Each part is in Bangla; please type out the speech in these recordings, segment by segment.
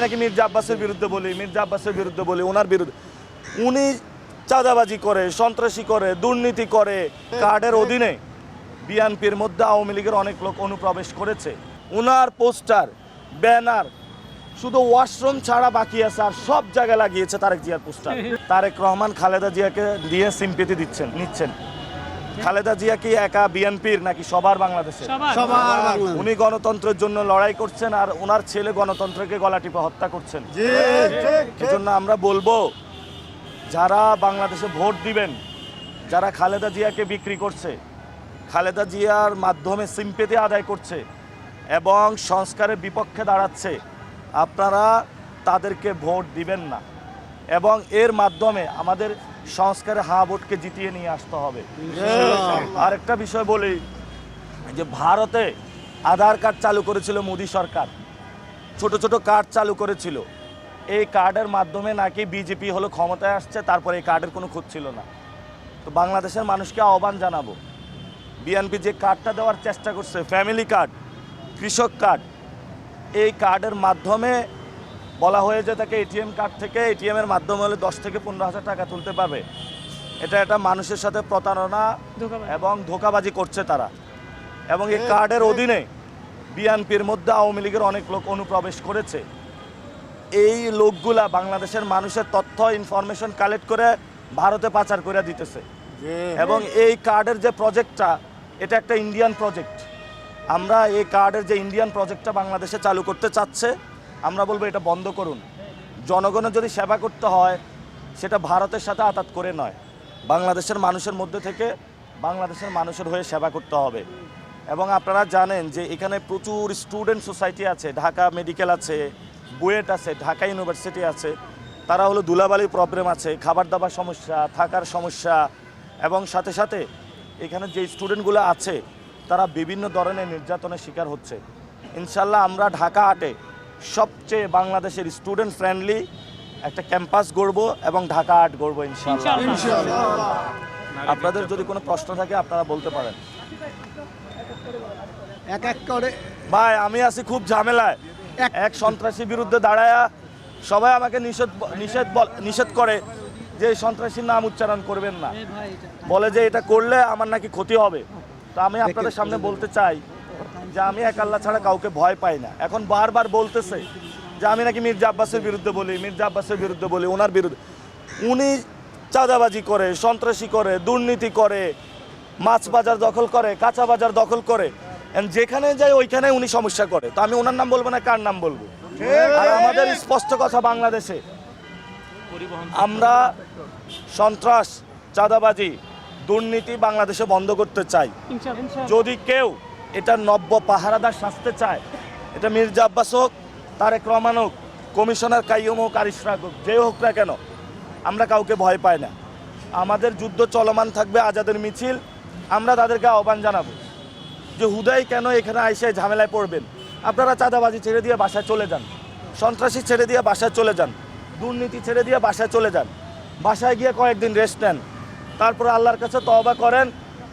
নাকি মির্জা আব্বাসের বিরুদ্ধে বলি ওনার বিরুদ্ধে। উনি চাঁদাবাজি করে, সন্ত্রাসী করে, দুর্নীতি করে। কার্ডের অধীনে বিএনপির মধ্যে আওয়ামী লীগের অনেক লোক অনুপ্রবেশ করেছে। উনার পোস্টার, ব্যানার শুধু ওয়াশরুম ছাড়া বাকি আছে, আর সব জায়গায় লাগিয়েছে তারেক জিয়ার পোস্টার। তারেক রহমান খালেদা জিয়াকে দিয়ে সিম্পেথি নিচ্ছেন। খালেদা জিয়া কি একা বিএনপির নাকি সবার বাংলাদেশে? উনি গণতন্ত্রের জন্য লড়াই করছেন, আর ওনার ছেলে গণতন্ত্রকে গলা টিপে হত্যা করছেন। এজন্য আমরা বলবো, যারা বাংলাদেশে ভোট দিবেন, যারা খালেদা জিয়াকে বিক্রি করছে, খালেদা জিয়ার মাধ্যমে সিম্পেথি আদায় করছে এবং সংস্কারের বিপক্ষে দাঁড়াচ্ছে, আপনারা তাদেরকে ভোট দিবেন না। এবং এর মাধ্যমে আমাদের সংস্কারে হা ভোটকে জিতিয়ে নিয়ে আসতে হবে। আর একটা বিষয় বলি, যে ভারতে আধার কার্ড চালু করেছিল মোদি সরকার, ছোট ছোট কার্ড চালু করেছিল। এই কার্ডের মাধ্যমে নাকি বিজেপি হলো ক্ষমতায় আসছে, তারপরে এই কার্ডের কোনো খোঁজ ছিল না। তো বাংলাদেশের মানুষকে আহ্বান জানাবো, বিএনপি যে কার্ডটা দেওয়ার চেষ্টা করছে, ফ্যামিলি কার্ড, কৃষক কার্ড, এই কার্ডের মাধ্যমে বলা হয়ে যে তাকে এটিএম কার্ড থেকে এটিএমের মাধ্যমে হলে 10 থেকে 15,000 টাকা তুলতে পারবে। এটা একটা মানুষের সাথে প্রতারণা এবং ধোঁকাবাজি করছে তারা। এবং এই কার্ডের অধীনে বিএনপির মধ্যে আওয়ামী লীগের অনেক লোক অনুপ্রবেশ করেছে। এই লোকগুলা বাংলাদেশের মানুষের তথ্য ইনফরমেশন কালেক্ট করে ভারতে পাচার করে দিতেছে। এবং এই কার্ডের যে প্রজেক্টটা, এটা একটা ইন্ডিয়ান প্রজেক্ট। আমরা এই কার্ডের যে ইন্ডিয়ান প্রজেক্টটা বাংলাদেশে চালু করতে চাচ্ছে, আমরা বলবো এটা বন্ধ করুন। জনগণের যদি সেবা করতে হয়, সেটা ভারতের সাথে আতাত করে নয়, বাংলাদেশের মানুষের মধ্যে থেকে বাংলাদেশের মানুষের হয়ে সেবা করতে হবে। এবং আপনারা জানেন যে এখানে প্রচুর স্টুডেন্ট সোসাইটি আছে, ঢাকা মেডিকেল আছে, বুয়েট আছে, ঢাকা ইউনিভার্সিটি আছে। তারা হলো ধুলাবালির প্রবলেম আছে, খাবার দাবার সমস্যা, থাকার সমস্যা, এবং সাথে সাথে এখানে যে স্টুডেন্টগুলো আছে তারা বিভিন্ন ধরনের নির্যাতনের শিকার হচ্ছে। ইনশাল্লাহ আমরা ঢাকা আটে সবচেয়ে বাংলাদেশের স্টুডেন্ট ফ্রেন্ডলি একটা ক্যাম্পাস গড়ব এবং ঢাকা আর্ট গড়ব ইনশাআল্লাহ। আপনাদের যদি কোনো প্রশ্ন থাকে আপনারা বলতে পারেন। এক এক করে ভাই, আমি আছি খুব ঝামেলায়। এক সন্ত্রাসীর বিরুদ্ধে দাঁড়ায়া সবাই আমাকে নিষেধ করে যে এই সন্ত্রাসীর নাম উচ্চারণ করবেন না, বলে যে এটা করলে আমার নাকি ক্ষতি হবে। তো আমি আপনাদের সামনে বলতে চাই যে আমি এক আল্লাহ ছাড়া কাউকে ভয় পাই না। এখন বারবার বলতেছে যে আমি নাকি মির্জা আব্বাসের বিরুদ্ধে বলি ওনার বিরুদ্ধে। উনি চাঁদাবাজি করে, সন্ত্রাসী করে, দুর্নীতি করে, মাছ বাজার দখল করে, কাঁচা বাজার দখল করে, যেখানে যায় ওইখানে উনি সমস্যা করে। তো আমি ওনার নাম বলবো না, কার নাম বলবো? আর আমাদের স্পষ্ট কথা, বাংলাদেশে আমরা সন্ত্রাস, চাঁদাবাজি, দুর্নীতি বাংলাদেশে বন্ধ করতে চাই। যদি কেউ এটা নব্য পাহারাদার সাজতে চায়, এটা মির্জা আব্বাস হোক, তারেক রহমান হোক, কমিশনার কাইয়ুম হোক, আর ইশরাক হোক, যে হোক না কেন, আমরা কাউকে ভয় পাই না। আমাদের যুদ্ধ চলমান থাকবে, আজাদের মিছিল। আমরা তাদেরকে আহ্বান জানাবো যে হুদাই কেন এখানে আইসে ঝামেলায় পড়বেন। আপনারা চাঁদাবাজি ছেড়ে দিয়ে বাসায় চলে যান, সন্ত্রাসী ছেড়ে দিয়ে বাসায় চলে যান, দুর্নীতি ছেড়ে দিয়ে বাসায় চলে যান। বাসায় গিয়ে কয়েকদিন রেস্ট নেন, তারপরে আল্লাহর কাছে তওবা করেন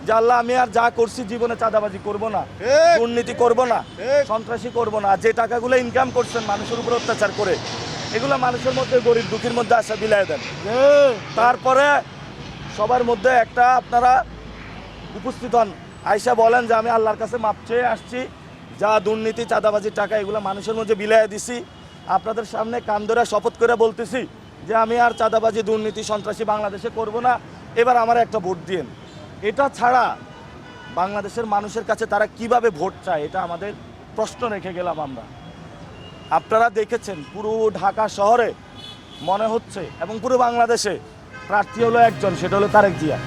যে আল্লাহ, আমি আর যা করছি জীবনে চাঁদাবাজি করব না, দুর্নীতি করব না, সন্ত্রাসী করব না। যে টাকাগুলো ইনকাম করছেন মানুষের উপর অত্যাচার করে, এগুলো মানুষের মধ্যে, গরিব দুঃখীর মধ্যে আশা বিলাই দেন। তারপরে সবার মধ্যে একটা আপনারা উপস্থিত হন, আয়সা বলেন যে আমি আল্লাহর কাছে মাপ চেয়ে আসছি, যা দুর্নীতি, চাঁদাবাজির টাকা এগুলো মানুষের মধ্যে বিলাই দিছি। আপনাদের সামনে কান ধরে শপথ করে বলতেছি যে আমি আর চাঁদাবাজি, দুর্নীতি, সন্ত্রাসী বাংলাদেশে করব না। এবার আমার একটা ভোট দিন। এটা ছাড়া বাংলাদেশের মানুষের কাছে তারা কিভাবে ভোট চায়, এটা আমাদের প্রশ্ন রেখে গেলাম আমরা। আপনারা দেখেছেন পুরো ঢাকা শহরে মনে হচ্ছে এবং পুরো বাংলাদেশে প্রার্থী হলো একজন, সেটা হলো তারেক জিয়া।